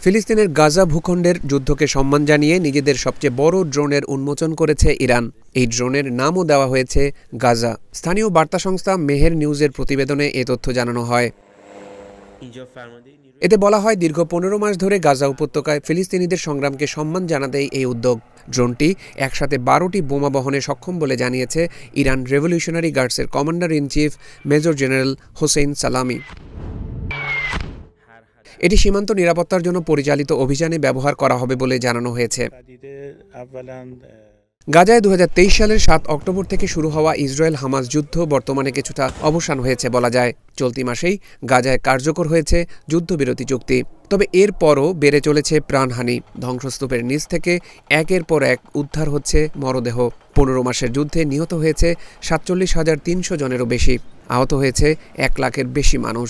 ফিলিস্তিনের গাজা ভূখণ্ডের যুদ্ধকে সম্মান জানিয়ে নিজেদের সবচেয়ে বড় ড্রোনের উন্মোচন করেছে ইরান। এই ড্রোনের নামও দেওয়া হয়েছে গাজা। স্থানীয় বার্তা সংস্থা মেহের নিউজের প্রতিবেদনে এ তথ্য জানানো হয়। এতে বলা হয়, দীর্ঘ 15 মাস ধরে গাজা উপত্যকায় ফিলিস্তিনিদের সংগ্রামকে সম্মান জানাতেই এই উদ্যোগ। ড্রোনটি একসাথে 12টি বোমা বহনে সক্ষম বলে জানিয়েছে ইরান রেভলিউশনারি গার্ডসের commander in chief major general Hossein Salami. এটি সীমান্ত নিরাপত্তার জন্য পরিচালিত অভিযানে ব্যবহার করা হবে বলে জানানো হয়েছে। গাজায় 2023 সালের 7 অক্টোবর থেকে শুরু হওয়া ইসরায়েল হামাস যুদ্ধ বর্তমানে কিছুটা অবসান হয়েছে বলা যায়। চলতি মাসেই গাজায় কার্যকর হয়েছে যুদ্ধবিরতি চুক্তি। তবে এরপরও বেড়ে চলেছে প্রাণহানি। ধ্বংসস্তূপের নিচ থেকে একের পর এক উদ্ধার হচ্ছে মরদেহ। 15 মাসের যুদ্ধে নিহত হয়েছে 47,300 জনেরও বেশি, আহত হয়েছে 1 লাখের বেশি মানুষ।